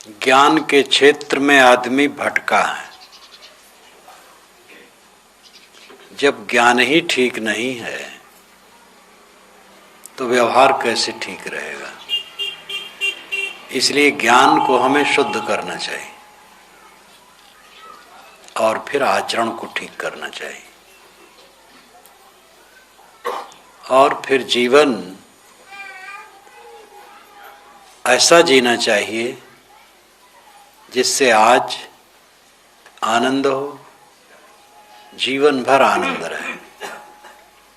ज्ञान के क्षेत्र में आदमी भटका है। जब ज्ञान ही ठीक नहीं है तो व्यवहार कैसे ठीक रहेगा। इसलिए ज्ञान को हमें शुद्ध करना चाहिए और फिर आचरण को ठीक करना चाहिए और फिर जीवन ऐसा जीना चाहिए जिससे आज आनंद हो, जीवन भर आनंद रहे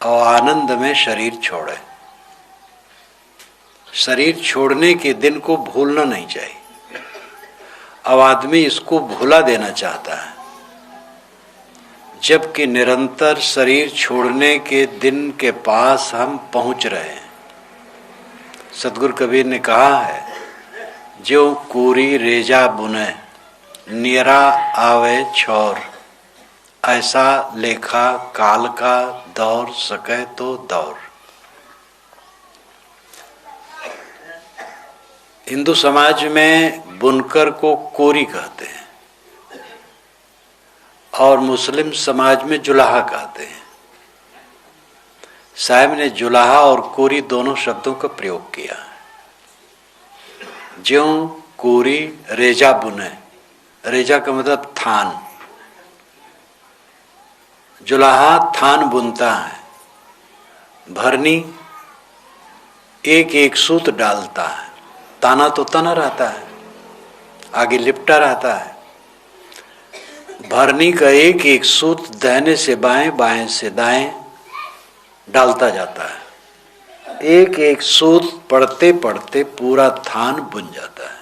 और आनंद में शरीर छोड़े। शरीर छोड़ने के दिन को भूलना नहीं चाहिए। अब आदमी इसको भुला देना चाहता है, जबकि निरंतर शरीर छोड़ने के दिन के पास हम पहुंच रहे हैं। सतगुरु कबीर ने कहा है, जो कोरी रेजा बुने नियरा आवे छोर, ऐसा लेखा काल का दौर सके तो दौर। हिंदू समाज में बुनकर को कोरी कहते हैं और मुस्लिम समाज में जुलाहा कहते हैं। साहब ने जुलाहा और कोरी दोनों शब्दों का प्रयोग किया है। ज्यों कोरी रेजा बुने, रेजा का मतलब थान, जुलाहा थान बुनता है, भरनी एक एक सूत डालता है, ताना तो तना रहता है, आगे लिपटा रहता है। भरनी का एक एक सूत दाहिने से बाएं, बाएं से दाएं डालता जाता है। एक एक सूत पढ़ते पढ़ते पूरा थान बुन जाता है।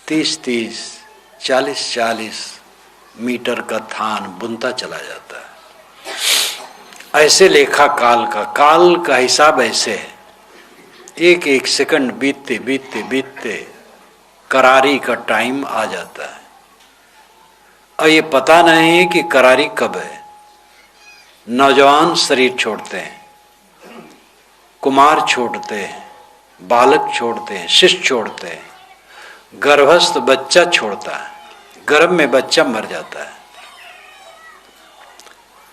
30-30, 40-40 मीटर का थान बुनता चला जाता है। ऐसे लेखा काल का हिसाब ऐसे है। एक एक सेकंड बीतते बीतते बीतते करारी का टाइम आ जाता है और ये पता नहीं है कि करारी कब है। नौजवान शरीर छोड़ते हैं, कुमार छोड़ते हैं, बालक छोड़ते हैं, शिशु छोड़ते हैं, गर्भस्थ बच्चा छोड़ता है, गर्भ में बच्चा मर जाता है।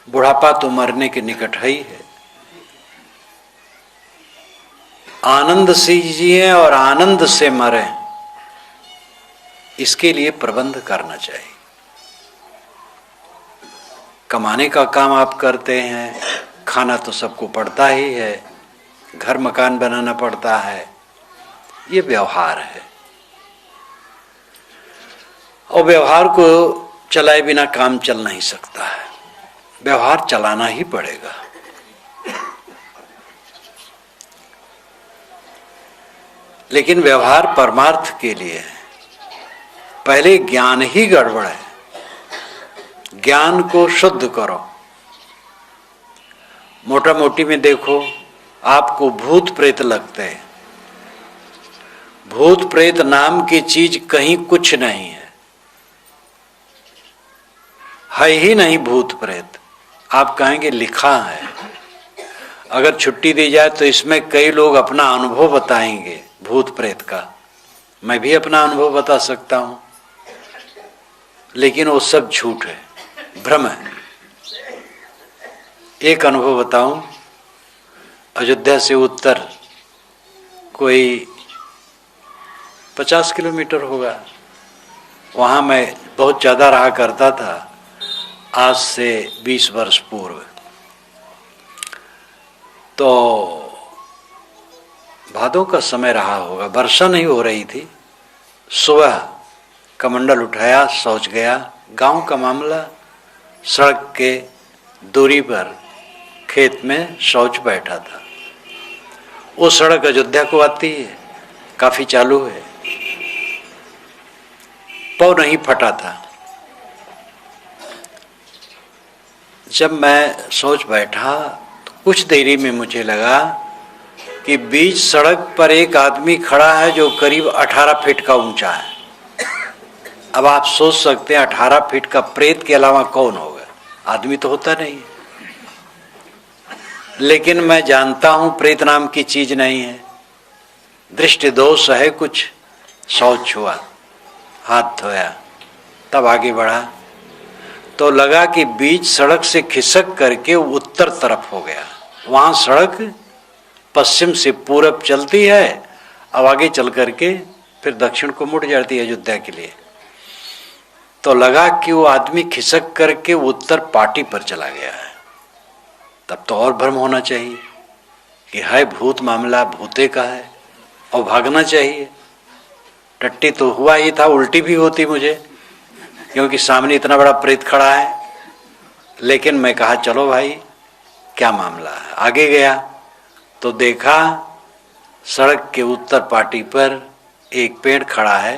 बुढ़ापा तो मरने के निकट है ही है। आनंद से जिए और आनंद से मरे, इसके लिए प्रबंध करना चाहिए। कमाने का काम आप करते हैं, खाना तो सबको पड़ता ही है, घर मकान बनाना पड़ता है, ये व्यवहार है और व्यवहार को चलाए बिना काम चल नहीं सकता है। व्यवहार चलाना ही पड़ेगा। लेकिन व्यवहार परमार्थ के लिए है। पहले ज्ञान ही गड़बड़ है। ज्ञान को शुद्ध करो। मोटा मोटी में देखो, आपको भूत प्रेत लगते हैं। भूत प्रेत नाम की चीज कहीं कुछ नहीं है ही नहीं। भूत प्रेत आप कहेंगे लिखा है। अगर छुट्टी दी जाए तो इसमें कई लोग अपना अनुभव बताएंगे भूत प्रेत का। मैं भी अपना अनुभव बता सकता हूं, लेकिन वो सब झूठ है, भ्रम है। एक अनुभव बताऊं। अयोध्या से उत्तर कोई 50 किलोमीटर होगा, वहां मैं बहुत ज्यादा रहा करता था, आज से 20 वर्ष पूर्व। तो भादों का समय रहा होगा, वर्षा नहीं हो रही थी। सुबह कमंडल उठाया, शौच गया। गांव का मामला, सड़क के दूरी पर खेत में शौच बैठा था। वो सड़क अयोध्या को आती है, काफी चालू है। पौ नहीं फटा था। जब मैं सोच बैठा तो कुछ देरी में मुझे लगा कि बीच सड़क पर एक आदमी खड़ा है जो करीब 18 फीट का ऊंचा है। अब आप सोच सकते हैं 18 फीट का प्रेत के अलावा कौन होगा? आदमी तो होता नहीं। लेकिन मैं जानता हूं प्रेत नाम की चीज नहीं है, दृष्टि दोष है कुछ। शौच हुआ, हाथ धोया, तब आगे बढ़ा तो लगा कि बीच सड़क से खिसक करके उत्तर तरफ हो गया। वहां सड़क पश्चिम से पूरब चलती है, अब आगे चल करके फिर दक्षिण को मुड़ जाती है अयोध्या के लिए। तो लगा कि वो आदमी खिसक करके उत्तर पाटी पर चला गया है। तब तो और भ्रम होना चाहिए कि है भूत मामला, भूते का है और भागना चाहिए। टट्टी तो हुआ ही था, उल्टी भी होती मुझे, क्योंकि सामने इतना बड़ा प्रेत खड़ा है। लेकिन मैं कहा चलो भाई क्या मामला है। आगे गया तो देखा सड़क के उत्तर पाटी पर एक पेड़ खड़ा है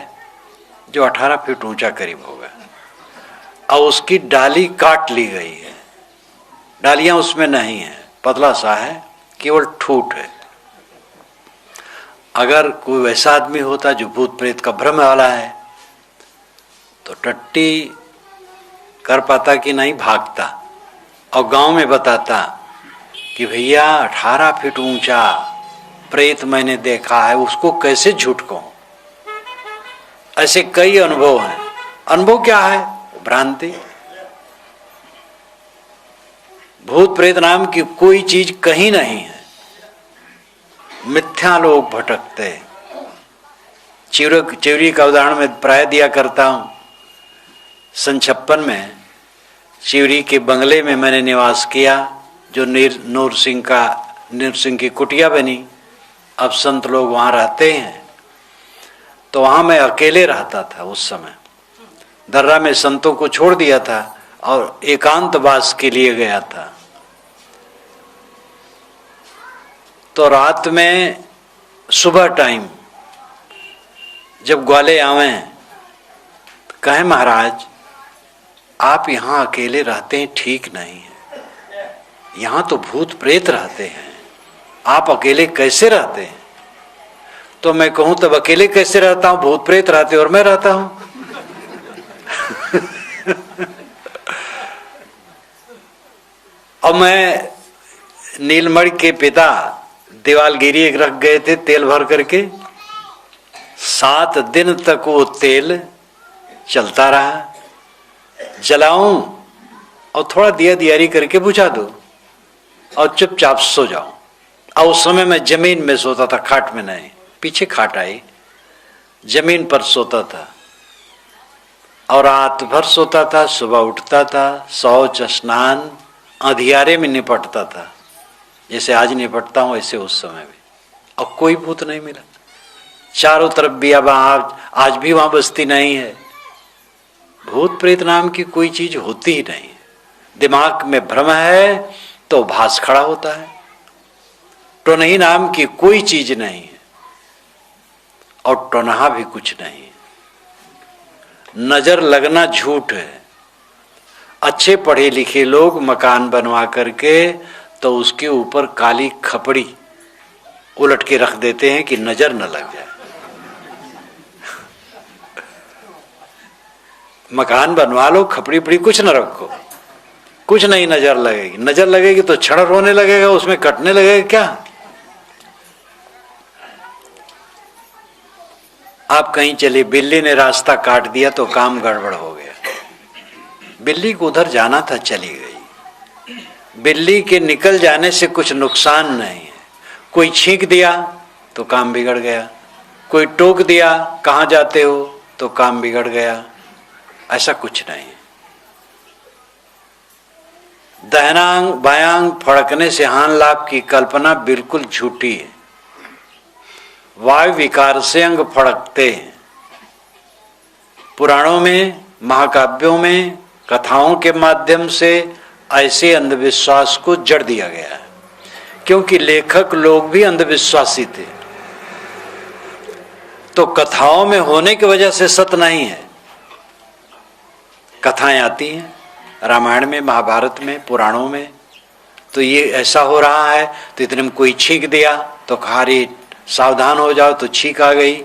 जो 18 फीट ऊंचा करीब होगा, और उसकी डाली काट ली गई है। डालियां उसमें नहीं है, पतला सा है, केवल ठूठ है। अगर कोई वैसा आदमी होता जो भूत प्रेत का भ्रम वाला है तो टट्टी कर पाता कि नहीं, भागता और गांव में बताता कि भैया 18 फीट ऊंचा प्रेत मैंने देखा है, उसको कैसे झूठ कहूं। ऐसे कई अनुभव हैं। अनुभव क्या है? भ्रांति। भूत प्रेत नाम की कोई चीज कहीं नहीं है, मिथ्या लोग भटकते। चिवरी का उदाहरण मैं प्राय दिया करता हूं। सन 56 में चिवरी के बंगले में मैंने निवास किया, जो नूर सिंह की कुटिया बनी। अब संत लोग वहां रहते हैं, तो वहां मैं अकेले रहता था। उस समय दर्रा में संतों को छोड़ दिया था और एकांतवास के लिए गया था। तो रात में सुबह टाइम जब ग्वाले आवे तो कहे महाराज आप यहाँ अकेले रहते हैं, ठीक नहीं है, यहाँ तो भूत प्रेत रहते हैं, आप अकेले कैसे रहते हैं? तो मैं कहूं तब अकेले कैसे रहता हूं, भूत प्रेत रहते और मैं रहता हूं। और मैं नीलमणि के पिता दीवालगिरी एक रख गए थे तेल भर करके, 7 दिन तक वो तेल चलता रहा। जलाऊं और थोड़ा दिया दियारी करके बुझा दो और चुपचाप सो जाऊं। और उस समय मैं जमीन में सोता था, खाट में नहीं। पीछे खाट आई, जमीन पर सोता था और रात भर सोता था। सुबह उठता था, शौच स्नान अंधियारे में निपटता था, जैसे आज निपटता हूं ऐसे उस समय भी। और कोई भूत नहीं मिला चारों तरफ भी। अब आज भी वहां बस्ती नहीं है। भूत प्रेत नाम की कोई चीज होती ही नहीं। दिमाग में भ्रम है तो भास खड़ा होता है। टोनही नाम की कोई चीज नहीं है और टोनहा भी कुछ नहीं है। नजर लगना झूठ है। अच्छे पढ़े लिखे लोग मकान बनवा करके तो उसके ऊपर काली खपड़ी उलट के रख देते हैं कि नजर न लग जाए। मकान बनवा लो, खपड़ी पड़ी कुछ न रखो, कुछ नहीं नजर लगेगी। नजर लगेगी तो क्षण रोने लगेगा, उसमें कटने लगेगा क्या? आप कहीं चले, बिल्ली ने रास्ता काट दिया तो काम गड़बड़ हो गया। बिल्ली को उधर जाना था, चली गई। बिल्ली के निकल जाने से कुछ नुकसान नहीं है। कोई छींक दिया तो काम बिगड़ गया, कोई टोक दिया कहाँ जाते हो तो काम बिगड़ गया। ऐसा कुछ नहीं। दाहिनांग बायांग फड़कने से हान लाभ की कल्पना बिल्कुल झूठी है। वायु विकार से अंग फड़कते हैं। पुराणों में, महाकाव्यों में, कथाओं के माध्यम से ऐसे अंधविश्वास को जड़ दिया गया है, क्योंकि लेखक लोग भी अंधविश्वासी थे। तो कथाओं में होने की वजह से सत्य नहीं है। कथाएं आती हैं रामायण में, महाभारत में, पुराणों में, तो ये ऐसा हो रहा है तो इतने में कोई छींक दिया तो कहा रे सावधान हो जाओ, तो छींक आ गई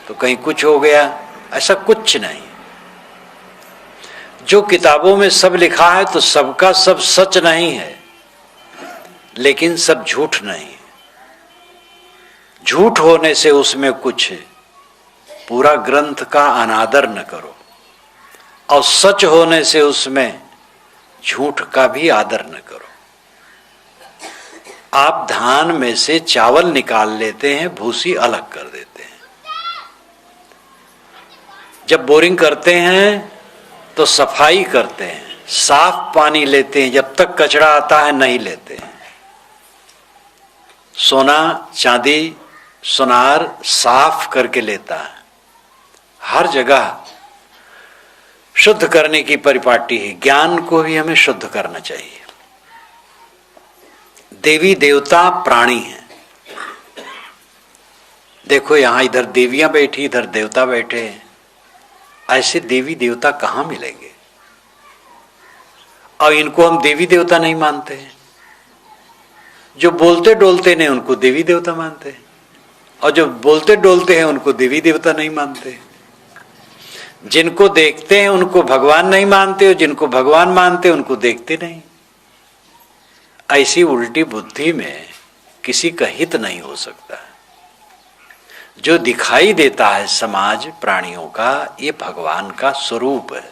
तो कहीं कुछ हो गया। ऐसा कुछ नहीं। जो किताबों में सब लिखा है तो सबका सब सच नहीं है, लेकिन सब झूठ नहीं है। झूठ होने से उसमें कुछ पूरा ग्रंथ का अनादर न करो, और सच होने से उसमें झूठ का भी आदर न करो। आप धान में से चावल निकाल लेते हैं, भूसी अलग कर देते हैं। जब बोरिंग करते हैं तो सफाई करते हैं, साफ पानी लेते हैं, जब तक कचरा आता है नहीं लेते हैं। सोना चांदी सुनार साफ करके लेता है। हर जगह शुद्ध करने की परिपाटी है। ज्ञान को भी हमें शुद्ध करना चाहिए। देवी देवता प्राणी हैं। देखो यहां इधर देवियां बैठी, इधर देवता बैठे हैं। ऐसे देवी देवता कहां मिलेंगे? और इनको हम देवी देवता नहीं मानते हैं। जो बोलते डोलते नहीं उनको देवी देवता मानते हैं, और जो बोलते डोलते हैं उनको देवी देवता नहीं मानते। जिनको देखते हैं उनको भगवान नहीं मानते, और जिनको भगवान मानते हैं उनको देखते नहीं। ऐसी उल्टी बुद्धि में किसी का हित नहीं हो सकता। जो दिखाई देता है समाज प्राणियों का, ये भगवान का स्वरूप है।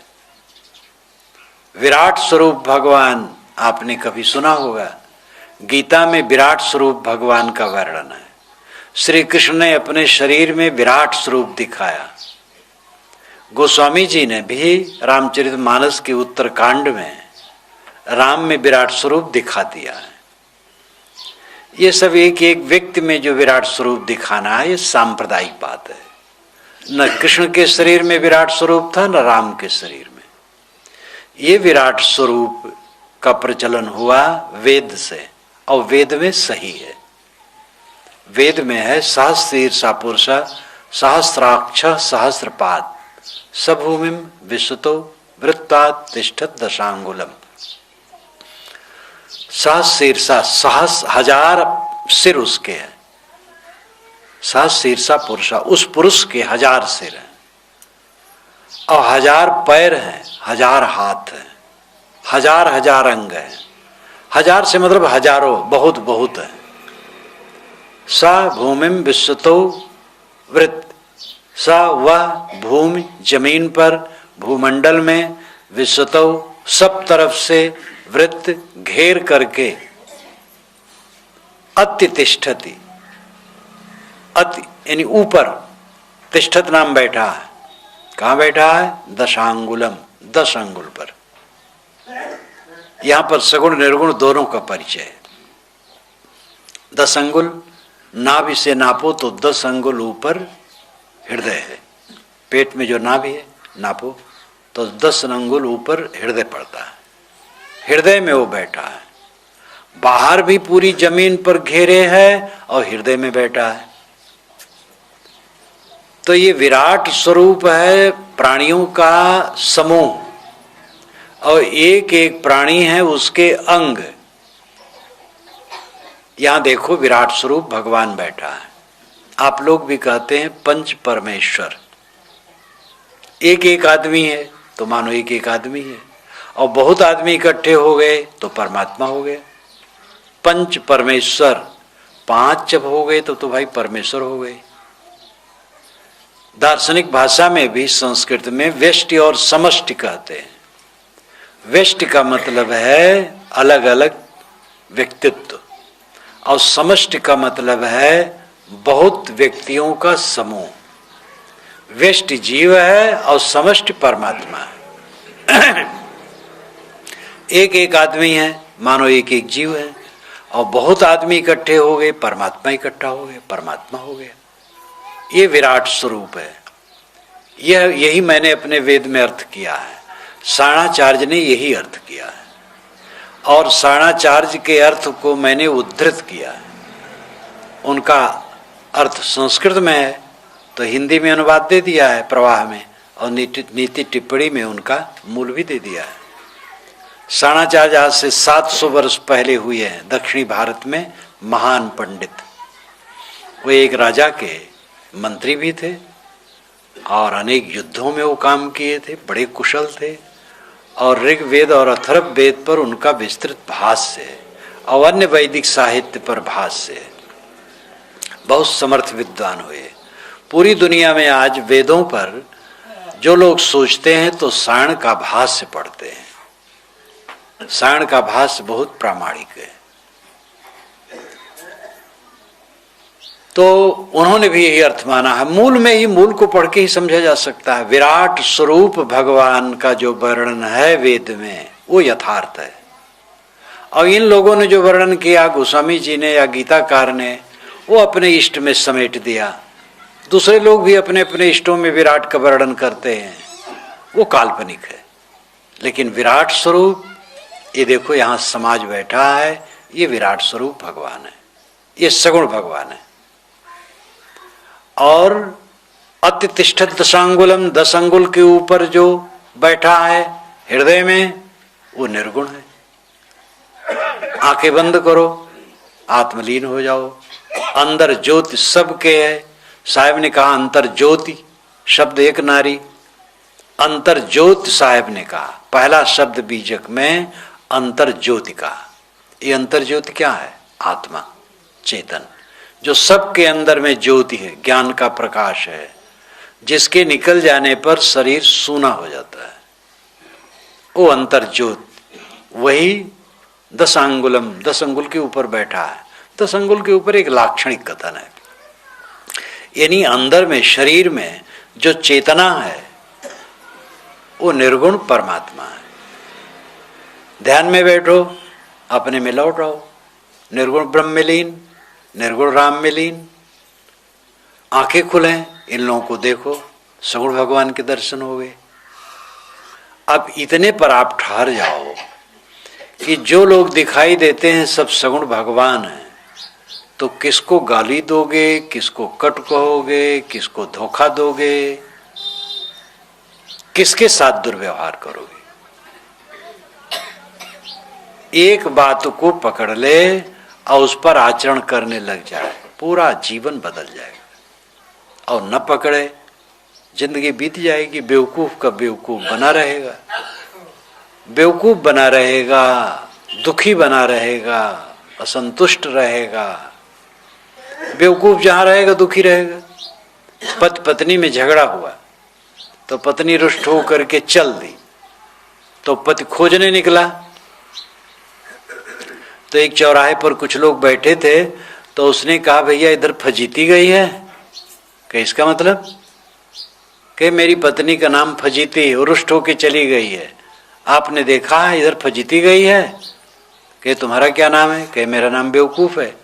विराट स्वरूप भगवान आपने कभी सुना होगा। गीता में विराट स्वरूप भगवान का वर्णन है। श्री कृष्ण ने अपने शरीर में विराट स्वरूप दिखाया। गोस्वामी जी ने भी रामचरितमानस के उत्तरकांड में राम में विराट स्वरूप दिखा दिया है। ये सब एक एक व्यक्ति में जो विराट स्वरूप दिखाना है, ये सांप्रदायिक बात है। न कृष्ण के शरीर में विराट स्वरूप था, न राम के शरीर में। ये विराट स्वरूप का प्रचलन हुआ वेद से, और वेद में सही है। वेद में है सहस्रीर्षा पुरुष सहस्राक्ष सहस्रपाद सभूमिम विश्वतो वृत्तात् तिष्ठत दशांगुलम। सहस्रीर्षा हजार सिर उसके हैं। सहस्रीर्षा पुरुष, उस पुरुष के 1000 सिर हैं, और 1000 पैर हैं, 1000 हाथ हैं, 1000 अंग हैं। 1000 से मतलब हजारों, बहुत बहुत है। सा भूमिम विश्वतो वृत्त, सा वह भूमि जमीन पर भूमंडल में, विश्वतो सब तरफ से, वृत्त घेर करके, अति तिष्ठति, अति यानी ऊपर, तिष्ठत नाम बैठा है। कहां बैठा है? दशांगुलम, 10 अंगुल पर। यहां पर सगुण निर्गुण दोनों का परिचय है। 10 अंगुल नाभि से नापो तो 10 अंगुल ऊपर हृदय है। पेट में जो नाभि है नापो तो 10 अंगुल ऊपर हृदय पड़ता है। हृदय में वो बैठा है। बाहर भी पूरी जमीन पर घेरे है और हृदय में बैठा है। तो ये विराट स्वरूप है प्राणियों का समूह, और एक एक प्राणी है उसके अंग। यहां देखो विराट स्वरूप भगवान बैठा है। आप लोग भी कहते हैं पंच परमेश्वर। एक एक आदमी है तो मानो एक एक आदमी है, और बहुत आदमी इकट्ठे हो गए तो परमात्मा हो गए। पंच परमेश्वर, 5 जब हो गए तो भाई परमेश्वर हो गए। दार्शनिक भाषा में भी संस्कृत में व्यष्टि और समष्टि कहते हैं। व्यष्टि का मतलब है अलग अलग व्यक्तित्व, और समष्टि का मतलब है बहुत व्यक्तियों का समूह। व्यष्टि जीव है और समष्टि परमात्मा है। एक एक आदमी है मानो एक एक जीव है, और बहुत आदमी इकट्ठे हो गए, परमात्मा इकट्ठा हो गए, परमात्मा हो गया। ये विराट स्वरूप है। यही मैंने अपने वेद में अर्थ किया है। साणाचार्य ने यही अर्थ किया है, और साणाचार्य के अर्थ को मैंने उद्धृत किया है। उनका अर्थ संस्कृत में है तो हिंदी में अनुवाद दे दिया है प्रवाह में, और नीति टिप्पणी में उनका मूल भी दे दिया है। साणाचार्य आज से 700 वर्ष पहले हुए हैं दक्षिणी भारत में महान पंडित। वो एक राजा के मंत्री भी थे, और अनेक युद्धों में वो काम किए थे, बड़े कुशल थे, और ऋग्वेद और अथर्ववेद पर उनका विस्तृत भाष्य है, और अन्य वैदिक साहित्य पर भाष्य है। बहुत समर्थ विद्वान हुए। पूरी दुनिया में आज वेदों पर जो लोग सोचते हैं तो सायण का भाष्य पढ़ते हैं। सायण का भाष्य बहुत प्रामाणिक है। तो उन्होंने भी यही अर्थ माना है। मूल में ही, मूल को पढ़ के ही समझा जा सकता है। विराट स्वरूप भगवान का जो वर्णन है वेद में, वो यथार्थ है। और इन लोगों ने जो वर्णन किया, गोस्वामी जी ने या गीताकार ने, वो अपने इष्ट में समेट दिया। दूसरे लोग भी अपने अपने इष्टों में विराट का वर्णन करते हैं, वो काल्पनिक है। लेकिन विराट स्वरूप, ये देखो यहाँ समाज बैठा है, ये विराट स्वरूप भगवान है, ये सगुण भगवान है। और अतितिष्ठत दशांगुलम, 10 अंगुल के ऊपर जो बैठा है हृदय में, वो निर्गुण है। आंखें बंद करो, आत्मलीन हो जाओ। अंदर ज्योति सबके है। साहब ने कहा अंतर ज्योति, शब्द एक नारी, अंतर ज्योति साहब ने कहा। पहला शब्द बीजक में अंतर ज्योति का। ये अंतर ज्योति क्या है? आत्मा, चेतन, जो सबके अंदर में ज्योति है, ज्ञान का प्रकाश है, जिसके निकल जाने पर शरीर सूना हो जाता है, वो अंतर ज्योति। वही 10 अंगुलम, 10 अंगुल के ऊपर बैठा है। 10 अंगुल के ऊपर एक लाक्षणिक कथन है, यानी अंदर में, शरीर में जो चेतना है वो निर्गुण परमात्मा है। ध्यान में बैठो, अपने में लौट आओ, निर्गुण ब्रह्म में लीन, निर्गुण राम में लीन। आंखें खुलें, इन लोगों को देखो, सगुण भगवान के दर्शन हो गए। अब इतने पर आप ठहर जाओ कि जो लोग दिखाई देते हैं सब सगुण भगवान हैं, तो किसको गाली दोगे, किसको कट कहोगे, किसको धोखा दोगे, किसके साथ दुर्व्यवहार करोगे? एक बात को पकड़ ले और उस पर आचरण करने लग जाए, पूरा जीवन बदल जाएगा। और न पकड़े, जिंदगी बीत जाएगी, बेवकूफ का बेवकूफ बना रहेगा, बेवकूफ बना रहेगा, दुखी बना रहेगा, असंतुष्ट रहेगा। बेवकूफ जहां रहेगा दुखी रहेगा। पति पत्नी में झगड़ा हुआ तो पत्नी रुष्ट होकर के चल दी, तो पति खोजने निकला। तो एक चौराहे पर कुछ लोग बैठे थे, तो उसने कहा भैया इधर फजीती गई है। कि इसका मतलब कि मेरी पत्नी का नाम फजीती, रुष्ट होके चली गई है, आपने देखा है इधर फजीती गई है? कि तुम्हारा क्या नाम है? कि मेरा नाम बेवकूफ है।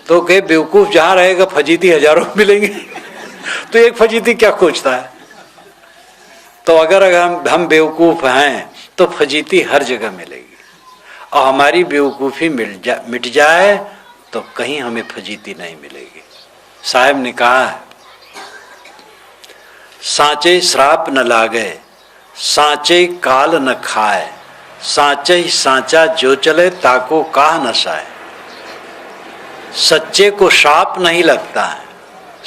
तो के बेवकूफ जहां रहेगा फजीती हजारों मिलेंगे। तो एक फजीती क्या खोजता है? तो अगर हम बेवकूफ हैं तो फजीती हर जगह मिलेगी, और हमारी बेवकूफी मिट जाए तो कहीं हमें फजीती नहीं मिलेगी। साहब ने कहा है, सांचे श्राप न लागे, सांचे काल न खाए, सांचे ही सांचा जो चले ताको काह न साए। सच्चे को श्राप नहीं लगता है,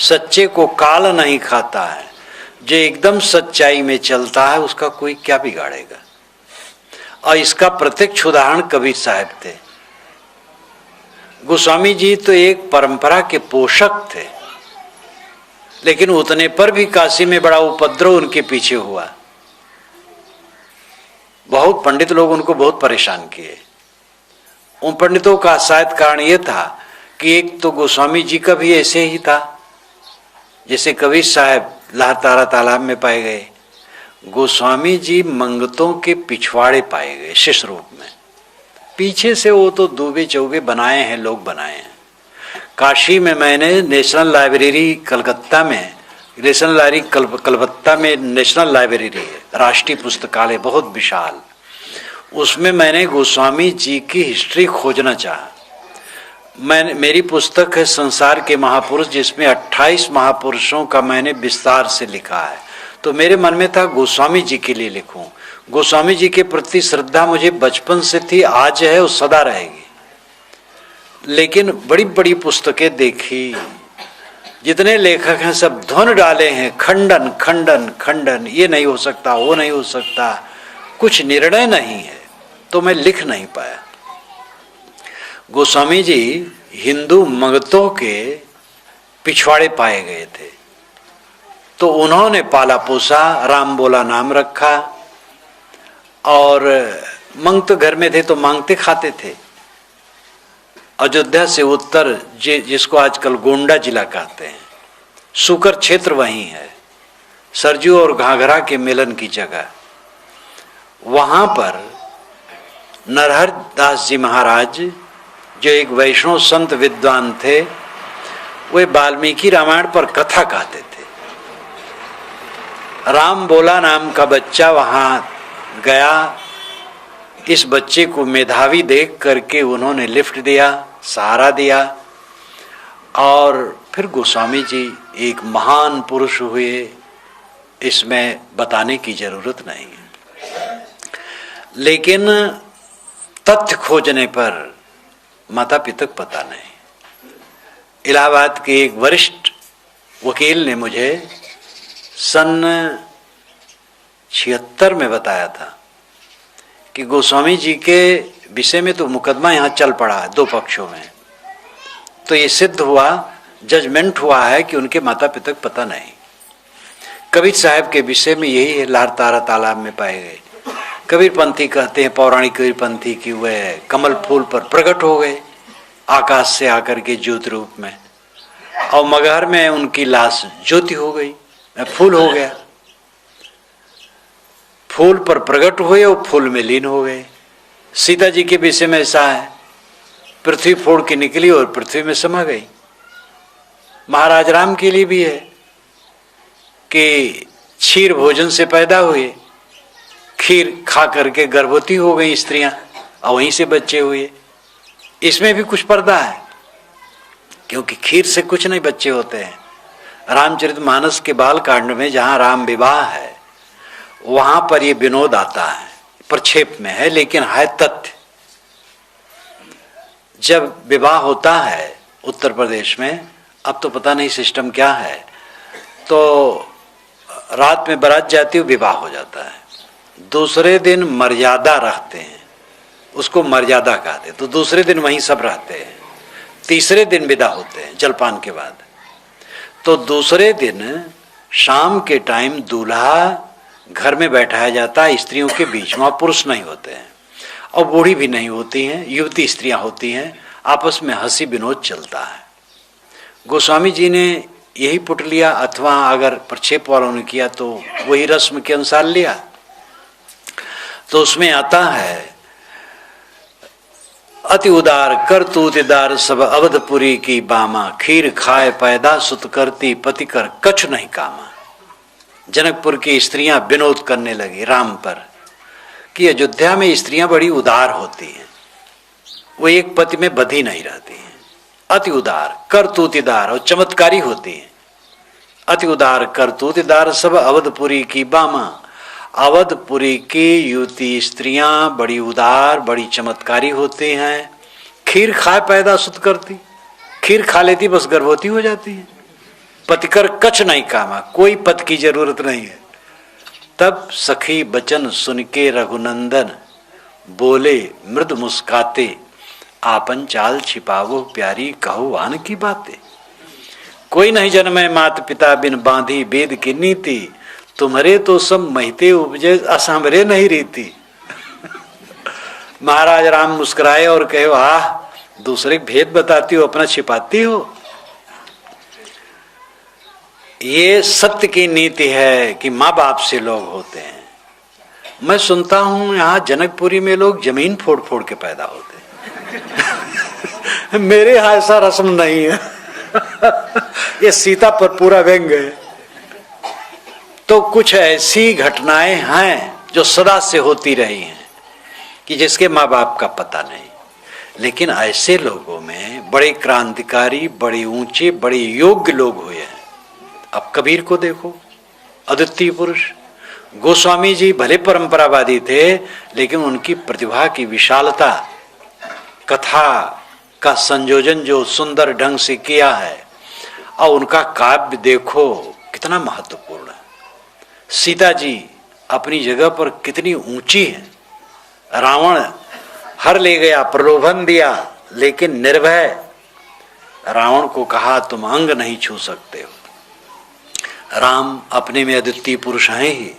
सच्चे को काल नहीं खाता है। जो एकदम सच्चाई में चलता है उसका कोई क्या बिगाड़ेगा? और इसका प्रत्यक्ष उदाहरण कबीर साहब थे। गोस्वामी जी तो एक परंपरा के पोषक थे, लेकिन उतने पर भी काशी में बड़ा उपद्रव उनके पीछे हुआ। बहुत पंडित लोग उनको बहुत परेशान किए। उन पंडितों का शायद कारण यह था कि एक तो गोस्वामी जी का भी ऐसे ही था, जैसे कबीर साहब लहरतारा तालाब में पाए गए, गोस्वामी जी मंगतों के पिछवाड़े पाए गए शिष्य रूप में। पीछे से वो तो दूबे चौबे बनाए हैं, लोग बनाए हैं। काशी में मैंने नेशनल लाइब्रेरी कलकत्ता में, नेशनल लाइब्रेरी कलकत्ता में नेशनल लाइब्रेरी है, राष्ट्रीय पुस्तकालय बहुत विशाल, उसमें मैंने गोस्वामी जी की हिस्ट्री खोजना चाहा। मेरी पुस्तक है संसार के महापुरुष, जिसमें 28 महापुरुषों का मैंने विस्तार से लिखा है। तो मेरे मन में था गोस्वामी जी के लिए लिखूं। गोस्वामी जी के प्रति श्रद्धा मुझे बचपन से थी, आज है और सदा रहेगी। लेकिन बड़ी बड़ी पुस्तकें देखी, जितने लेखक हैं सब धुन डाले हैं, खंडन खंडन खंडन, ये नहीं हो सकता, वो नहीं हो सकता, कुछ निर्णय नहीं है, तो मैं लिख नहीं पाया। गोस्वामी जी हिंदू मंगतों के पिछवाड़े पाए गए थे, तो उन्होंने पाला पोसा, राम बोला नाम रखा, और मंग तो घर में थे तो मांगते खाते थे। अयोध्या से उत्तर जिसको आजकल गोंडा जिला कहते हैं, सुकर क्षेत्र वहीं है, सरजू और घाघरा के मिलन की जगह। वहां पर नरहर दास जी महाराज जो एक वैष्णव संत विद्वान थे, वे वाल्मीकि रामायण पर कथा कहते थे। राम बोला नाम का बच्चा वहां गया, इस बच्चे को मेधावी देख करके उन्होंने लिफ्ट दिया, सहारा दिया, और फिर गोस्वामी जी एक महान पुरुष हुए, इसमें बताने की जरूरत नहीं है। लेकिन तथ्य खोजने पर माता पिता को पता नहीं। इलाहाबाद के एक वरिष्ठ वकील ने मुझे सन 76 में बताया था कि गोस्वामी जी के विषय में तो मुकदमा यहाँ चल पड़ा है 2 पक्षों में, तो ये सिद्ध हुआ, जजमेंट हुआ है कि उनके माता पिता को पता नहीं। कबीर साहब के विषय में यही है, लार तारा तालाब में पाए गए। कबीर पंथी कहते हैं, पौराणिक कबीर पंथी की वह कमल फूल पर प्रकट हो गए आकाश से आकर के ज्योति रूप में, और मगहर में उनकी लाश ज्योति हो गई, फूल हो गया। फूल पर प्रकट हुए और फूल में लीन हो गए। सीता जी के विषय में ऐसा है, पृथ्वी फोड़ के निकली और पृथ्वी में समा गई। महाराज राम के लिए भी है कि क्षीर भोजन से पैदा हुए, खीर खा करके गर्भवती हो गई स्त्रियां और वहीं से बच्चे हुए। इसमें भी कुछ पर्दा है, क्योंकि खीर से कुछ नहीं बच्चे होते हैं। रामचरितमानस के बाल कांड में जहां राम विवाह है, वहां पर ये विनोद आता है, प्रक्षेप में है, लेकिन है तथ्य। जब विवाह होता है उत्तर प्रदेश में, अब तो पता नहीं सिस्टम क्या है, तो रात में बारात जाती है, विवाह हो जाता है। दूसरे दिन मर्यादा रखते हैं, उसको मर्यादा कहते हैं, तो दूसरे दिन वहीं सब रहते हैं। तीसरे दिन विदा होते हैं जलपान के बाद। तो दूसरे दिन शाम के टाइम दूल्हा घर में बैठाया जाता है, स्त्रियों के बीच, वहां पुरुष नहीं होते हैं और बूढ़ी भी नहीं होती हैं, युवती स्त्रियां होती हैं, आपस में हंसी विनोद चलता है। गोस्वामी जी ने यही पुट लिया, अथवा अगर प्रक्षेप वालों ने किया तो वही रस्म के अनुसार लिया। तो उसमें आता है, अति उदार कर तूतिदार सब अवधपुरी की बामा, खीर खाए पैदा सुत करती पति कर कछ नहीं कामा। जनकपुर की स्त्रियां विनोद करने लगी राम पर कि अयोध्या में स्त्रियां बड़ी उदार होती हैं, वो एक पति में बधी नहीं रहती हैं। अति उदार करतूतिदार और चमत्कारी होती हैं। अति उदार करतूतिदार सब अवधपुरी की बामा, अवधपुरी की युवती स्त्रियां बड़ी उदार बड़ी चमत्कारी होती हैं। खीर खाए पैदा सुत करती, खीर खा लेती बस गर्भवती हो जाती है। पतिकर कछ नहीं कामा, कोई पति की जरूरत नहीं है। तब सखी बचन सुन के रघुनंदन बोले मृद मुस्काते, आपन चाल छिपावो प्यारी कहो आन की बातें। कोई नहीं जन्मे मात पिता बिन बांधी वेद की नीति, तुम्हारे तो सब महिते उपजे असंभरे नहीं रीति। महाराज राम मुस्कुराए और कहे, आह दूसरे भेद बताती हो, अपना छिपाती हो। ये सत्य की नीति है कि माँ बाप से लोग होते हैं। मैं सुनता हूं यहाँ जनकपुरी में लोग जमीन फोड़ फोड़ के पैदा होते हैं। मेरे यहाँ ऐसा रस्म नहीं है। ये सीता पर पूरा व्यंग है। तो कुछ ऐसी घटनाएं हैं जो सदा से होती रही हैं कि जिसके माँ बाप का पता नहीं। लेकिन ऐसे लोगों में बड़े क्रांतिकारी, बड़े ऊंचे, बड़े योग्य लोग हुए हैं। अब कबीर को देखो, अद्वितीय पुरुष। गोस्वामी जी भले परंपरावादी थे, लेकिन उनकी प्रतिभा की विशालता, कथा का संयोजन जो सुंदर ढंग से किया है, और उनका काव्य देखो कितना महत्वपूर्ण है। सीता जी अपनी जगह पर कितनी ऊंची है। रावण हर ले गया, प्रलोभन दिया, लेकिन निर्भय रावण को कहा तुम अंग नहीं छू सकते हो, राम अपने में अद्वितीय पुरुष हैं ही।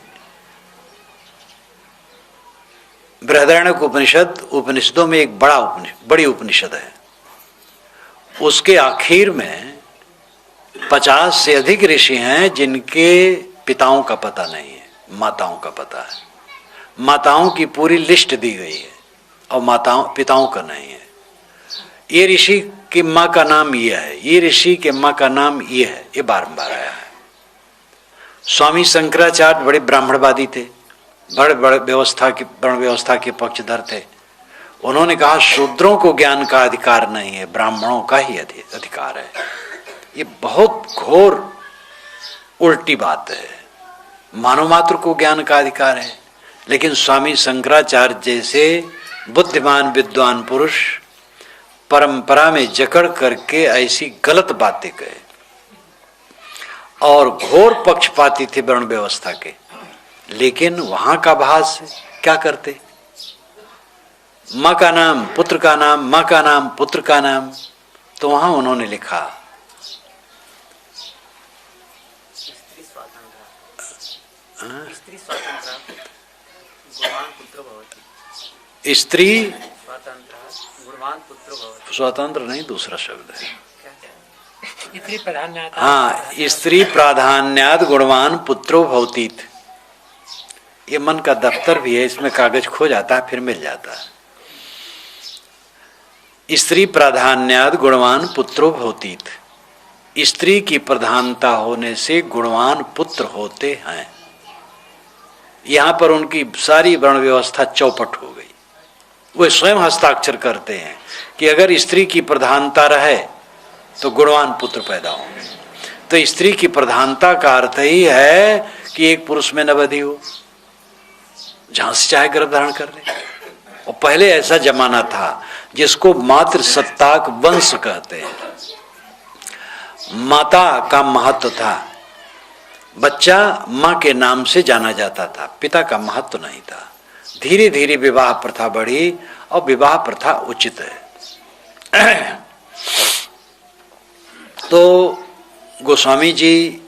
बृहदारण्यक उपनिषद उपनिषदों में एक बड़ी उपनिषद है। उसके आखिर में 50 से अधिक ऋषि हैं जिनके पिताओं का पता नहीं है, माताओं का पता है। माताओं की पूरी लिस्ट दी गई है और पिताओं का नहीं है। ये ऋषि की माँ का नाम ये है, ये ऋषि के माँ का नाम ये है, ये बारंबार आया है। स्वामी शंकराचार्य बड़े ब्राह्मणवादी थे, बड़े वर्ण व्यवस्था के पक्षधर थे। उन्होंने कहा शूद्रों को ज्ञान का अधिकार नहीं है, ब्राह्मणों का ही अधिकार है। ये बहुत घोर उल्टी बात है। मानव मात्र को ज्ञान का अधिकार है, लेकिन स्वामी शंकराचार्य जैसे बुद्धिमान विद्वान पुरुष परंपरा में जकड़ करके ऐसी गलत बातें कहे और घोर पक्षपाती थे वर्ण व्यवस्था के। लेकिन वहां का भाष क्या करते, माँ का नाम पुत्र का नाम, माँ का नाम पुत्र का नाम। तो वहां उन्होंने लिखा स्त्री स्वतंत्र नहीं, दूसरा शब्द है, हाँ, स्त्री प्राधान्याद गुणवान पुत्रो भवतीत। ये मन का दफ्तर भी है, इसमें कागज खो जाता है फिर मिल जाता है। स्त्री प्राधान्याद गुणवान पुत्रो भवतीत, स्त्री की प्रधानता होने से गुणवान पुत्र होते हैं। यहां पर उनकी सारी वर्ण व्यवस्था चौपट हो गई। वे स्वयं हस्ताक्षर करते हैं कि अगर स्त्री की प्रधानता रहे तो गुणवान पुत्र पैदा होंगे। तो स्त्री की प्रधानता का अर्थ ही है कि एक पुरुष में नवधि हो, जहां से चाहे गर्भ धारण कर ले। और पहले ऐसा जमाना था जिसको मातृ सत्ताक वंश कहते हैं। माता का महत्व था, बच्चा मां के नाम से जाना जाता था, पिता का महत्व नहीं था। धीरे धीरे विवाह प्रथा बढ़ी और विवाह प्रथा उचित है। तो गोस्वामी जी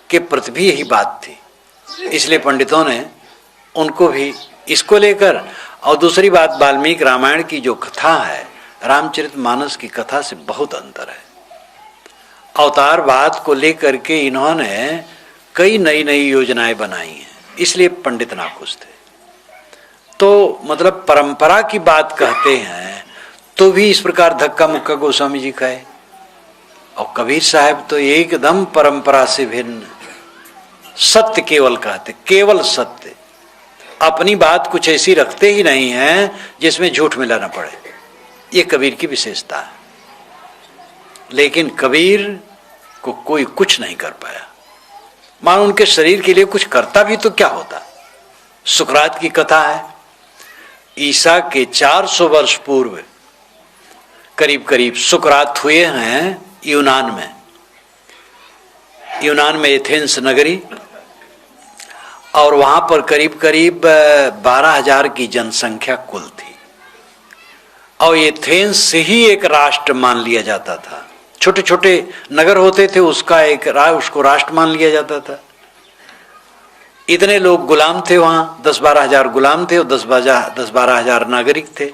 के प्रति भी यही बात थी, इसलिए पंडितों ने उनको भी इसको लेकर। और दूसरी बात, वाल्मीकि रामायण की जो कथा है रामचरितमानस की कथा से बहुत अंतर है। अवतारवाद को लेकर के इन्होंने कई नई नई योजनाएं बनाई हैं, इसलिए पंडित नाखुश थे। तो मतलब परंपरा की बात कहते हैं तो भी इस प्रकार धक्का मुक्का गोस्वामी जी कहे। और कबीर साहब तो एकदम परंपरा से भिन्न, सत्य केवल कहते, केवल सत्य। अपनी बात कुछ ऐसी रखते ही नहीं है जिसमें झूठ मिलाना पड़े। ये कबीर की विशेषता है। लेकिन कबीर को कोई कुछ नहीं कर पाया। मानो उनके शरीर के लिए कुछ करता भी तो क्या होता। सुकरात की कथा है, ईसा के 400 वर्ष पूर्व करीब करीब सुकरात हुए हैं यूनान में एथेंस नगरी। और वहां पर करीब करीब 12,000 की जनसंख्या कुल थी। और एथेंस से ही एक राष्ट्र मान लिया जाता था। छोटे छोटे नगर होते थे, उसको राष्ट्र मान लिया जाता था। इतने लोग गुलाम थे वहां, 10-12 हजार गुलाम थे और 10-12 हजार नागरिक थे।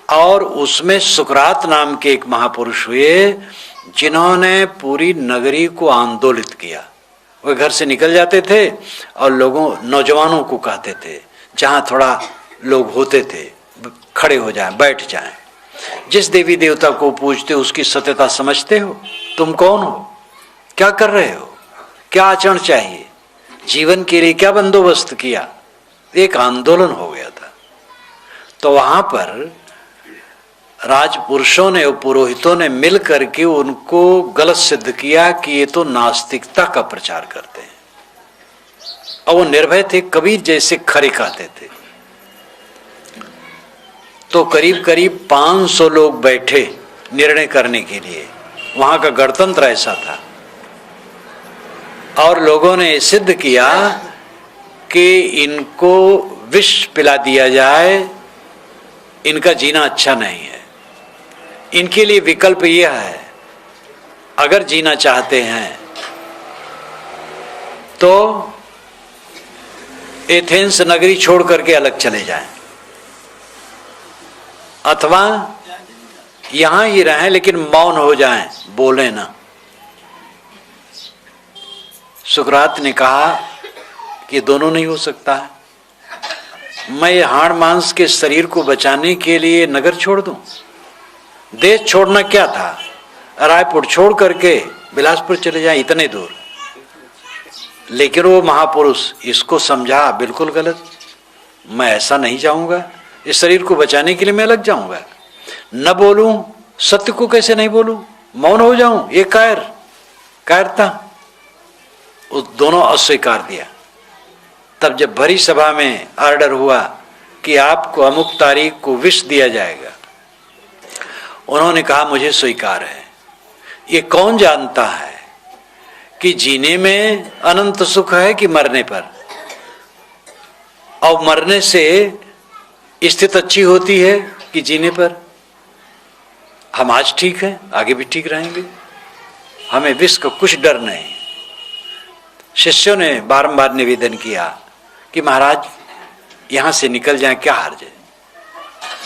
और उसमें सुकरात नाम के एक महापुरुष हुए जिन्होंने पूरी नगरी को आंदोलित किया। वे घर से निकल जाते थे और नौजवानों को कहते थे, जहां थोड़ा लोग होते थे, खड़े हो जाएं, बैठ जाएं। जिस देवी देवता को पूजते उसकी सत्यता समझते हो? तुम कौन हो? क्या कर रहे हो? क्या आचरण चाहिए? जीवन के लिए क्या बंदोबस्त किया? एक आंदोलन हो गया था। तो वहां पर राजपुरुषों ने और पुरोहितों ने मिल करके उनको गलत सिद्ध किया कि ये तो नास्तिकता का प्रचार करते हैं। और वो निर्भय थे, कबीर जैसे खरे कहते थे। तो करीब करीब 500 लोग बैठे निर्णय करने के लिए। वहां का गणतंत्र ऐसा था। और लोगों ने सिद्ध किया कि इनको विष पिला दिया जाए, इनका जीना अच्छा नहीं है। इनके लिए विकल्प यह है, अगर जीना चाहते हैं तो एथेंस नगरी छोड़ करके अलग चले जाएं, अथवा यहां ही रहें लेकिन मौन हो जाएं, बोलें ना। सुकरात ने कहा कि दोनों नहीं हो सकता है। मैं हाड़ मांस के शरीर को बचाने के लिए नगर छोड़ दूं? देश छोड़ना क्या था, रायपुर छोड़ करके बिलासपुर चले जाएं, इतने दूर। लेकिन वो महापुरुष इसको समझा बिल्कुल गलत। मैं ऐसा नहीं जाऊंगा, इस शरीर को बचाने के लिए मैं अलग जाऊंगा। न बोलूं, सत्य को कैसे नहीं बोलूं, मौन हो जाऊं, ये कायरता। उस दोनों अस्वीकार दिया। तब जब भरी सभा में ऑर्डर हुआ कि आपको अमुक तारीख को विष दिया जाएगा, उन्होंने कहा मुझे स्वीकार है। ये कौन जानता है कि जीने में अनंत सुख है कि मरने पर, और मरने से स्थिति अच्छी होती है कि जीने पर। हम आज ठीक हैं, आगे भी ठीक रहेंगे, हमें विष का कुछ डर नहीं। शिष्यों ने बारंबार निवेदन किया कि महाराज यहां से निकल जाएं, क्या हर्ज है।